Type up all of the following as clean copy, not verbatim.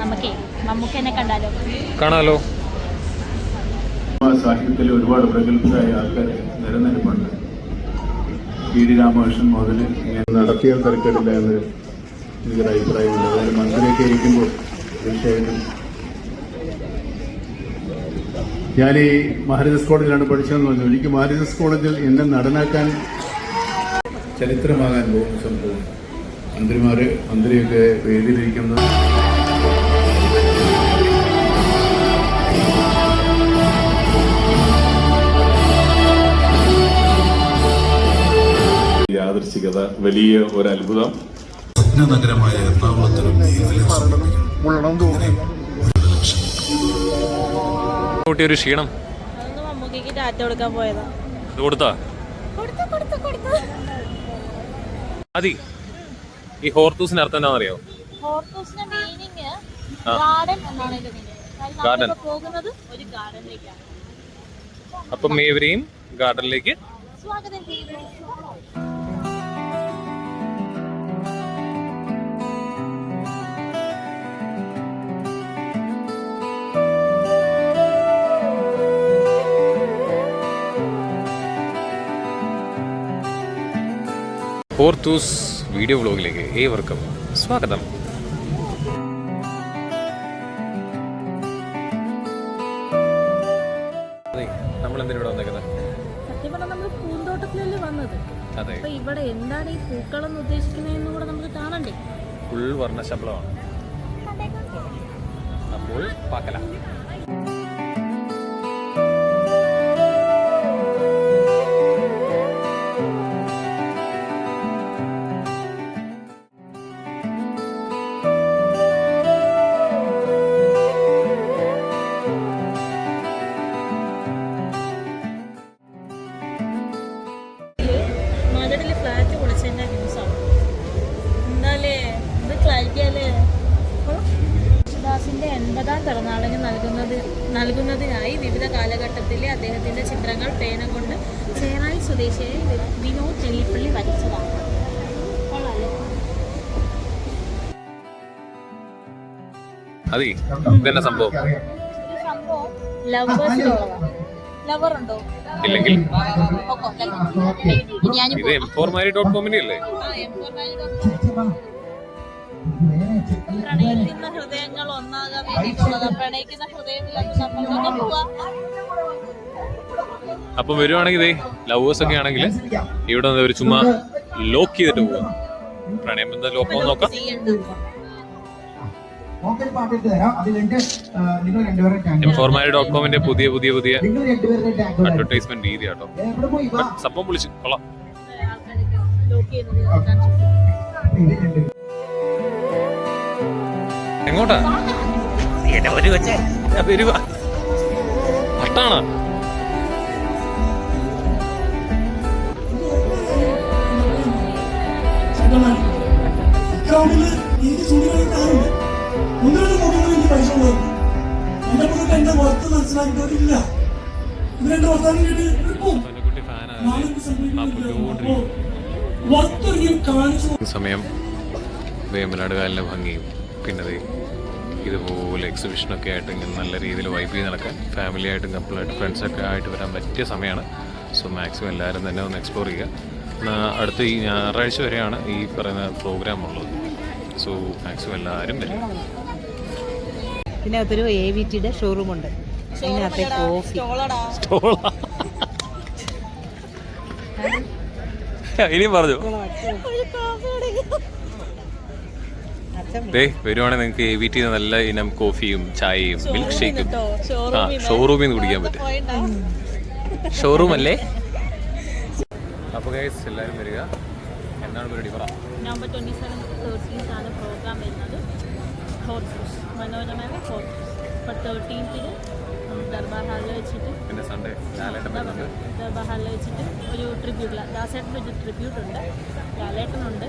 നമുക്ക് മമ്മൂക്കനെ കാണാലോ. സാഹിത്യത്തിൽ ഒരുപാട് പ്രഗത്ഭരായ ആൾക്കാർ നിലനിൽപ്പുണ്ട്. ടി ഡി രാമകൃഷ്ണൻ മുതൽ ഇങ്ങനെ നടത്തിയാൽ തിരക്കിടില്ല എന്ന് എനിക്കൊരു അഭിപ്രായമുണ്ട്. അതായത് മന്ത്രിയൊക്കെ ഇരിക്കുമ്പോൾ തീർച്ചയായിട്ടും ഞാൻ ഈ മഹാരാജാസ് കോളേജിലാണ് പഠിച്ചതെന്ന് പറഞ്ഞു. എനിക്ക് മഹാരാജാസ് കോളേജിൽ എന്നെ നടനാക്കാൻ ചരിത്രമാകാൻ പോകുന്ന സംഭവം മന്ത്രിയൊക്കെ വേദിയിലിരിക്കുന്ന യാദൃശ്ചികത വലിയ ഒരു അത്ഭുതം. സ്വപ്നനഗരമായ എറണാകുളത്തിലും ഒരു ക്ഷീണം മമ്മൂക്കയ്ക്ക് ടാറ്റ കൊടുക്കാൻ പോയതാ. കൊടുത്താ അതി. ഈ ഹോർത്തൂസിന്റെ അർത്ഥം എന്താണെന്നറിയോ? ഹോർത്തൂസിന്റെ മീനിങ് ഗാർഡൻ എന്നാണ് ഇതിന്റെ മീനിങ്. ഗാർഡൻ പോകുന്നത് ഒരു ഗാർഡനിലേക്കാണ്. അപ്പം ഏവരെയും ഗാർഡനിലേക്ക് സ്വാഗതം ചെയ്യുന്നു. ഹോർത്തൂസ് വീഡിയോ വ്ലോഗിലേക്ക് ഏവർക്കും സ്വാഗതം. നമ്മൾ എന്തിനാ ഇവിടെ വന്നേക്കുന്നത്? സത്യം പറഞ്ഞാൽ നമ്മൾ പൂന്തോട്ടത്തിലല്ലേ വന്നത്. അതെ. അപ്പൊ ഇവിടെ എന്താണ് ഈ പൂക്കളെന്ന് ഉദ്ദേശിക്കുന്നതെന്ന് കൂടെ നമുക്ക് കാണണ്ടേ? ഫുൾ വർണ്ണശബളമാണ്. അപ്പോൾ പാക്കല. ഫ്ലാറ്റ് പൊളിച്ചതിന്റെ ന്യൂസാണ്. എന്നാലേ ഇത് ക്ലാരിറ്റിയല്ലേ. യേശുദാസിന്റെ 80ാം പിറന്നാളിന് നൽകുന്നതിനായി വിവിധ കാലഘട്ടത്തിലെ അദ്ദേഹത്തിന്റെ ചിത്രങ്ങൾ പേന കൊണ്ട് ചേറായി സ്വദേശിയായ വിനോദ് നെല്ലിപ്പള്ളി വരച്ചതാണ്. അതെ, ഇതെന്നെ സംഭവം. ലവേഴ്സിലുള്ളതാണ്. ലവർ ഉണ്ടോ? ഇല്ലെങ്കിൽ ഇത് m4mary.com-ന്റെ അല്ലേ? പ്രണയിക്കുന്ന ഹൃദയങ്ങൾ ഒന്നാകാൻ വേണ്ടിയിട്ടുള്ളതാ. പ്രണയിക്കുന്ന ഹൃദയത്തിലൊക്കെ നമ്മൾ തന്നെ പോവാ. അപ്പം വരുവാണെങ്കിൽ ഇതേ ലവേഴ്സ് ഒക്കെ ആണെങ്കിൽ ഇവിടെ ഒരു ചുമ്മാ ലോക്ക് ചെയ്തിട്ട് പോവാ. പ്രണയം എന്താ ലോക്ക് നോക്കാം. m4mary.com-ന്റെ പുതിയ അഡ്വർടൈസ്മെന്റ് രീതി കേട്ടോ. സംഭവം വിളിച്ച് കൊള്ളാം. എങ്ങോട്ടാ അഷ്ടാണ്? സമയം വേമ്പനാട് കാലിന്റെ ഭംഗിയും പിന്നെ ഇതുപോലെ എക്സിബിഷനൊക്കെ ആയിട്ട് ഇങ്ങനെ നല്ല രീതിയിൽ വൈബ് ചെയ്ത് നടക്കാൻ ഫാമിലിയായിട്ടും കപ്പിളായിട്ടും ഫ്രണ്ട്സൊക്കെ ആയിട്ട് വരാൻ പറ്റിയ സമയമാണ്. സോ മാക്സിമം എല്ലാവരും തന്നെ ഒന്ന് എക്സ്പ്ലോർ ചെയ്യുക. അടുത്ത ഈ ഞായറാഴ്ച വരെയാണ് ഈ പറയുന്ന പ്രോഗ്രാം ഉള്ളത്. സോ മാക്സിമം എല്ലാവരും വരും. പിന്നെ അതൊരു AVTയുടെ ഷോറൂമുണ്ട്. അതിനകത്തെ കോഫി ഇനിയും പറഞ്ഞു വരുവാണെങ്കിൽ നിങ്ങൾക്ക് AVT നല്ല ഇനം കോഫിയും ചായയും മിൽക്ക് ഷേക്കും ഷോറൂമിൽ നിന്ന് കുടിക്കാൻ പറ്റും. ഷോറൂം അല്ലേ? അപ്പോൾ ഗൈസ് എല്ലാവരും വരിക. എന്താണ് പരിപാടി പറ? നവംബർ 27-13 ആണ് പ്രോഗ്രാം വരുന്നത്. മനോരമയുടെ 13th ദർബാർ ഹാളിൽ വെച്ചിട്ട്, പിന്നെ സൺഡേ ദർബാർ ഹാളിൽ വെച്ചിട്ട് ഒരു ട്രിബ്യൂട്ട്, ദാസേട്ടൻ്റെ ഒരു ട്രിബ്യൂട്ട് ഉണ്ട്, ലാലേട്ടനുണ്ട്,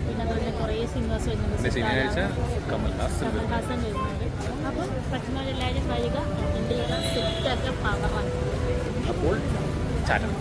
പിന്നെ അതുപോലെ കുറേ സിംഗേഴ്സ് വരുന്നുണ്ട്, കമൽഹാസൻ വരുന്നുണ്ട്. അപ്പം പറ്റുന്നവരെല്ലാവരും വരിക. എൻ്റെ സെറ്റൊക്കെ പവറാണ്. അപ്പോൾ ചാറ്റം.